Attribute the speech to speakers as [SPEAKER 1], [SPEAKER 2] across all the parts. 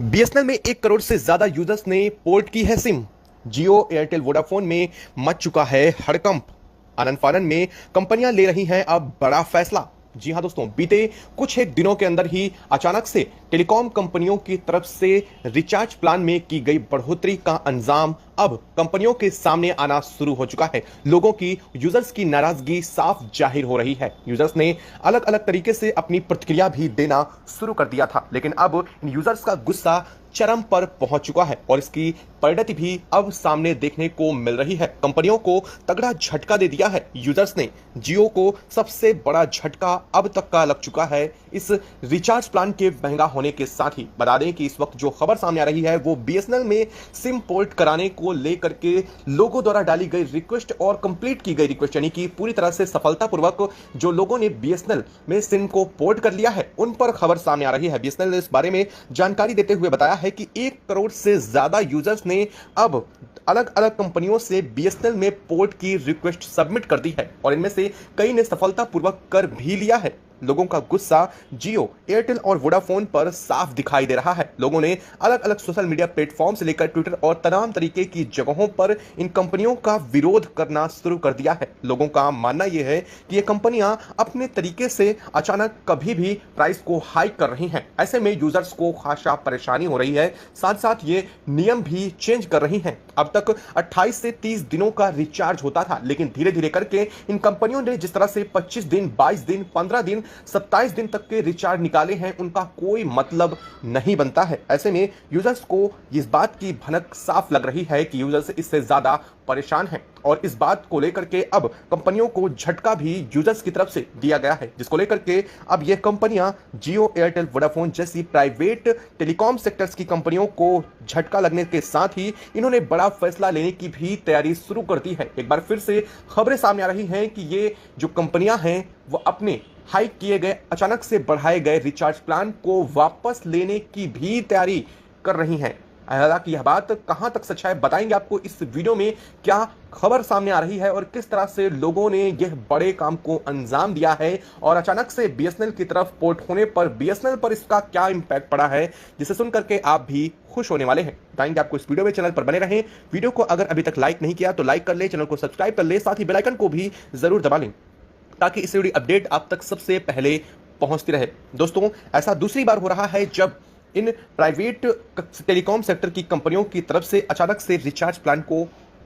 [SPEAKER 1] BSNL में 1 करोड़ से ज्यादा यूजर्स ने पोर्ट की है सिम। जियो, एयरटेल, वोडाफोन में मच चुका है हड़कंप। आनन फानन में कंपनियां ले रही हैं अब बड़ा फैसला। जी हां दोस्तों, बीते कुछ एक दिनों के अंदर ही अचानक से टेलीकॉम कंपनियों की तरफ से रिचार्ज प्लान में की गई बढ़ोतरी का अंजाम अब कंपनियों के सामने आना शुरू हो चुका है। लोगों की, यूजर्स की नाराजगी साफ जाहिर हो रही है। यूजर्स ने अलग अलग तरीके से अपनी प्रतिक्रिया भी देना शुरू कर दिया था, लेकिन अब इन यूजर्स का गुस्सा चरम पर पहुंच चुका है और इसकी परिणति भी अब सामने देखने को मिल रही है। कंपनियों को तगड़ा झटका दे दिया है यूजर्स ने। जियो को सबसे बड़ा झटका अब तक का लग चुका है इस रिचार्ज प्लान के महंगा होने के साथ ही। बता दें कि इस वक्त जो खबर सामने आ रही है वो बीएसएनएल में सिम पोर्ट कराने को लेकर के लोगों द्वारा डाली गई रिक्वेस्ट और कंप्लीट की गई रिक्वेस्ट, यानी कि पूरी तरह से सफलतापूर्वक जो लोगों ने बीएसएनएल में सिम को पोर्ट कर लिया है उन पर खबर सामने आ रही है। बीएसएनएल ने इस बारे में जानकारी देते हुए बताया है कि 1 करोड़ से ज्यादा यूजर्स ने अब अलग अलग कंपनियों से बीएसएनएल में पोर्ट की रिक्वेस्ट सबमिट कर दी है और इनमें से कई ने सफलतापूर्वक कर भी लिया है। लोगों का गुस्सा जियो, एयरटेल और वोडाफोन पर साफ दिखाई दे रहा है। लोगों ने अलग अलग सोशल मीडिया प्लेटफॉर्म से लेकर ट्विटर और तमाम तरीके की जगहों पर इन कंपनियों का विरोध करना शुरू कर दिया है। लोगों का मानना यह है कि ये कंपनियां अपने तरीके से अचानक कभी भी प्राइस को हाइक कर रही हैं। ऐसे में यूजर्स को खासा परेशानी हो रही है। साथ साथ ये नियम भी चेंज कर रही हैं। अब तक 28 से 30 दिनों का रिचार्ज होता था, लेकिन धीरे धीरे करके इन कंपनियों ने जिस तरह से 25 दिन, 22 दिन, 15 दिन, 27 दिन तक के रिचार्ज निकाले हैं, उनका कोई मतलब नहीं बनता है। ऐसे में यूजर्स को इस बात की भनक साफ लग रही है कि यूजर्स इससे ज्यादा परेशान हैं और इस बात को लेकर के अब कंपनियों को झटका भी यूजर्स की तरफ से दिया गया है, जिसको लेकर के अब ये कंपनियां जियो, एयरटेल, वोडाफोन जैसी प्राइवेट टेलीकॉम सेक्टर्स की कंपनियों को झटका लगने के साथ ही इन्होंने बड़ा फैसला लेने की भी तैयारी शुरू कर दी है। एक बार फिर से खबरें सामने आ रही हैं कि ये जो कंपनियां हैं वो अपने हाइक किए गए, अचानक से बढ़ाए गए रिचार्ज प्लान को वापस लेने की भी तैयारी कर रही हैं। हालांकि यह बात कहां तक सच है बताएंगे आपको इस वीडियो में। क्या खबर सामने आ रही है और किस तरह से लोगों ने यह बड़े काम को अंजाम दिया है और अचानक से बीएसएनएल की तरफ पोर्ट होने पर बीएसएनएल पर इसका क्या इंपैक्ट पड़ा है, जिसे सुनकर के आप भी खुश होने वाले हैं। बताएंगे आपको इस वीडियो में। चैनल पर बने रहें। वीडियो को अगर अभी तक लाइक नहीं किया तो लाइक कर ले, चैनल को सब्सक्राइब कर ले, साथ ही बेल आइकन को भी जरूर दबा लें ताकि इससे जुड़ी अपडेट आप तक सबसे पहले पहुंचती रहे। दोस्तों, ऐसा दूसरी बार हो रहा है जब इन प्राइवेट टेलीकॉम सेक्टर की कंपनियों की तरफ से अचानक से रिचार्ज प्लान को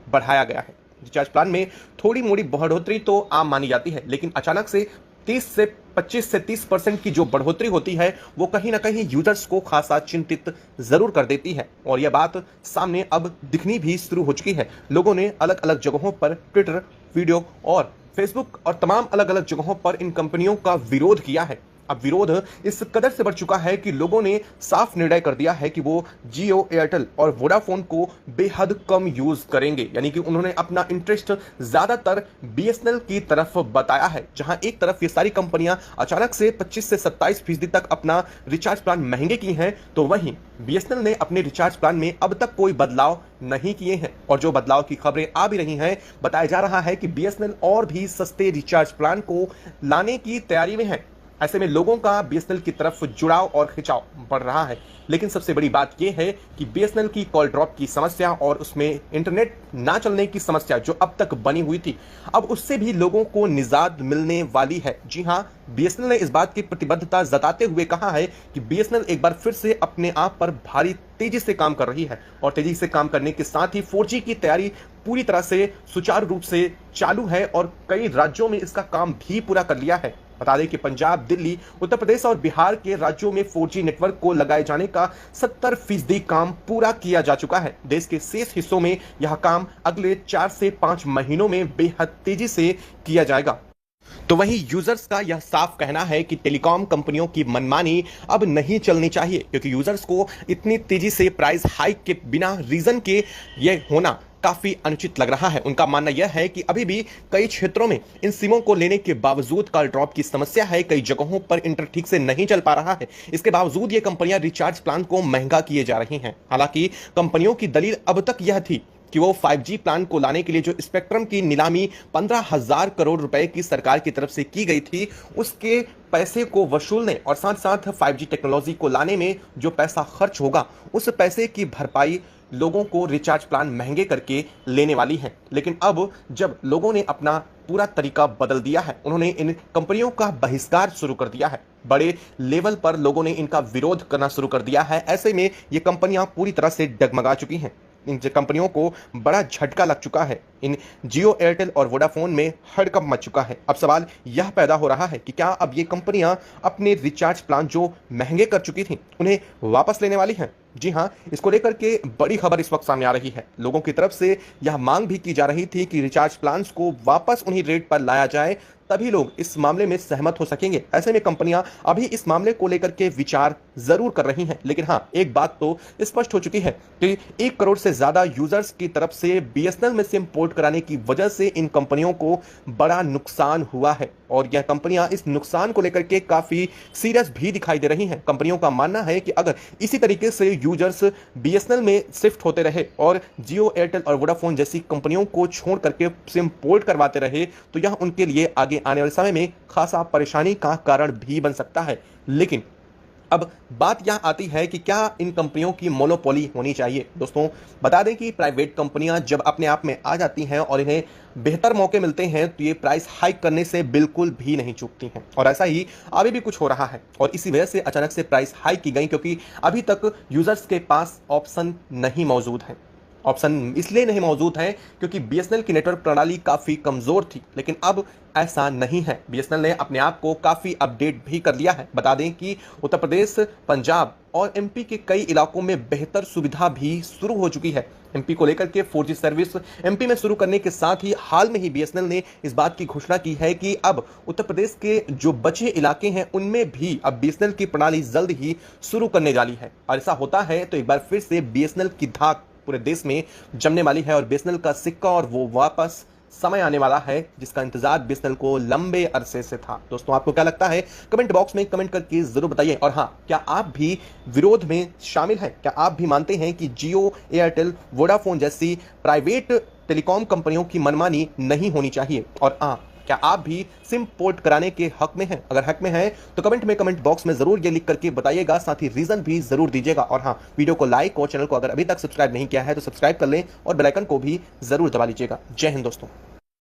[SPEAKER 1] बढ़ाया गया है। रिचार्ज प्लान में थोड़ी मोड़ी बढ़ोतरी तो आम मानी जाती है, लेकिन अचानक से 25 से 30% की जो बढ़ोतरी होती है वो कहीं ना कहीं यूजर्स को खासा चिंतित जरूर कर देती है और यह बात सामने अब दिखनी भी शुरू हो चुकी है। लोगों ने अलग अलग जगहों पर ट्विटर, वीडियो और फेसबुक और तमाम अलग अलग जगहों पर इन कंपनियों का विरोध किया है। अब विरोध इस कदर से बढ़ चुका है कि लोगों ने साफ निर्णय कर दिया है कि वो जियो, एयरटेल और वोडाफोन को बेहद कम यूज करेंगे, यानी कि उन्होंने अपना इंटरेस्ट ज्यादातर बीएसएनएल की तरफ बताया है। जहां एक तरफ ये सारी कंपनियां अचानक से 25 से 27% तक अपना रिचार्ज प्लान महंगे की हैं, तो वहीं बीएसएनएल ने अपने रिचार्ज प्लान में अब तक कोई बदलाव नहीं किए हैं और जो बदलाव की खबरें आ भी रही हैं, बताया जा रहा है कि बीएसएनएल और भी सस्ते रिचार्ज प्लान को लाने की तैयारी में है। ऐसे में लोगों का बीएसएनएल की तरफ जुड़ाव और खिंचाव बढ़ रहा है। लेकिन सबसे बड़ी बात यह है कि बीएसएनएल की कॉल ड्रॉप की समस्या और उसमें इंटरनेट ना चलने की समस्या जो अब तक बनी हुई थी, अब उससे भी लोगों को निजात मिलने वाली है। जी हां, बीएसएनएल ने इस बात की प्रतिबद्धता जताते हुए कहा है कि बीएसएनएल एक बार फिर से अपने आप पर भारी तेजी से काम कर रही है और तेजी से काम करने के साथ ही 4G की तैयारी पूरी तरह से सुचारू रूप से चालू है और कई राज्यों में इसका काम भी पूरा कर लिया है। बता दें कि पंजाब, दिल्ली, उत्तर प्रदेश और बिहार के राज्यों में 4G नेटवर्क को लगाए जाने का 70% काम पूरा किया जा चुका है। देश के शेष हिस्सों में यह काम अगले 4 से 5 महीनों में बेहद तेजी से किया जाएगा। तो वहीं यूजर्स का यह साफ कहना है कि टेलीकॉम कंपनियों की मनमानी अब नहीं चलनी चाहिए, क्योंकि यूजर्स को इतनी तेजी से प्राइस हाइक के बिना रीजन के यह होना काफी अनुचित लग रहा है। उनका मानना यह है कि अभी भी कई क्षेत्रों में इन सिमों को लेने के बावजूद कॉल ड्रॉप की समस्या है। कई जगहों पर इंटर ठीक से नहीं चल पा रहा है। इसके बावजूद ये कंपनियां रिचार्ज प्लान को महंगा किए जा रही हैं। हालांकि कंपनियों की दलील अब तक यह थी कि वो 5G प्लान को लाने के लिए जो स्पेक्ट्रम की नीलामी 15,000 करोड़ रुपए की सरकार की तरफ से की गई थी, उसके पैसे को वसूलने और साथ साथ 5G टेक्नोलॉजी को लाने में जो पैसा खर्च होगा, उस पैसे की भरपाई लोगों को रिचार्ज प्लान महंगे करके लेने वाली है। लेकिन अब जब लोगों ने अपना पूरा तरीका बदल दिया है, उन्होंने इन कंपनियों का बहिष्कार शुरू कर दिया है, बड़े लेवल पर लोगों ने इनका विरोध करना शुरू कर दिया है। ऐसे में ये कंपनियां पूरी तरह से डगमगा चुकी हैं। इन कंपनियों को बड़ा झटका लग चुका है। इन जियो, एयरटेल और वोडाफोन में हड़कंप मच चुका है। अब सवाल यह पैदा हो रहा है कि क्या अब ये कंपनियां अपने रिचार्ज प्लान जो महंगे कर चुकी थी, उन्हें वापस लेने वाली हैं? जी हां, इसको लेकर के बड़ी खबर इस वक्त सामने आ रही है। लोगों की तरफ से यह मांग भी की जा रही थी कि रिचार्ज प्लान्स को वापस उन्हीं रेट पर लाया जाए, तभी लोग इस मामले में सहमत हो सकेंगे। ऐसे में कंपनियां अभी इस मामले को लेकर के विचार जरूर कर रही हैं। लेकिन हां, एक बात तो स्पष्ट हो चुकी है कि 1 करोड़ से ज्यादा यूजर्स की तरफ से बीएसएनएल में सिम पोर्ट कराने की वजह से इन कंपनियों को बड़ा नुकसान हुआ है और यह कंपनियां इस नुकसान को लेकर के काफी सीरियस भी दिखाई दे रही हैं। कंपनियों का मानना है कि अगर इसी तरीके से यूजर्स बीएसएनएल में शिफ्ट होते रहे और जियो, एयरटेल और वोडाफोन जैसी कंपनियों को छोड़ करके सिम पोर्ट करवाते रहे, तो यह उनके लिए आगे आने वाले समय में खासा परेशानी का कारण भी बन सकता है। लेकिन अब बात यह आती है कि क्या इन कंपनियों की मोनोपोली होनी चाहिए? दोस्तों, बता दें कि प्राइवेट कंपनियां जब अपने आप में आ जाती हैं और इन्हें बेहतर मौके मिलते हैं, तो ये प्राइस हाइक करने से बिल्कुल भी नहीं चूकती हैं। और ऐसा ही अभी भी कुछ हो रहा है और इसी वजह से अचानक से प्राइस हाइक की गई, क्योंकि अभी तक यूजर्स के पास ऑप्शन नहीं मौजूद है। ऑप्शन इसलिए नहीं मौजूद है क्योंकि बीएसएनएल की नेटवर्क प्रणाली काफी कमजोर थी। लेकिन अब ऐसा नहीं है। बीएसएनएल ने अपने आप को काफी अपडेट भी कर लिया है। बता दें कि उत्तर प्रदेश, पंजाब और एमपी के कई इलाकों में बेहतर सुविधा भी शुरू हो चुकी है। एमपी को लेकर के 4G सर्विस एमपी में शुरू करने के साथ ही हाल में ही बीएसएनएल ने इस बात की घोषणा की है कि अब उत्तर प्रदेश के जो बचे इलाके हैं, उनमें भी अब बीएसएनएल की प्रणाली जल्द ही शुरू करने वाली है। और ऐसा होता है तो एक बार फिर से बीएसएनएल की धाक पूरे देश में जमने वाली है और बीएसएनएल का सिक्का और वो वापस समय आने वाला है, जिसका इंतजार बीएसएनएल को लंबे अरसे से था। दोस्तों, आपको क्या लगता है? कमेंट बॉक्स में कमेंट करके जरूर बताइए। और हाँ, क्या आप भी विरोध में शामिल हैं? क्या आप भी मानते हैं कि जियो, एयरटेल, वोडाफोन जैसी प्राइवेट टेलीकॉम कंपनियों की मनमानी नहीं होनी चाहिए? और हाँ, क्या आप भी सिम पोर्ट कराने के हक में हैं? अगर हक में हैं तो कमेंट बॉक्स में जरूर ये लिख करके बताइएगा, साथ ही रीजन भी जरूर दीजिएगा। और हाँ, वीडियो को लाइक और चैनल को अगर अभी तक सब्सक्राइब नहीं किया है तो सब्सक्राइब कर लें और बेल आइकन को भी जरूर दबा लीजिएगा। जय हिंद दोस्तों।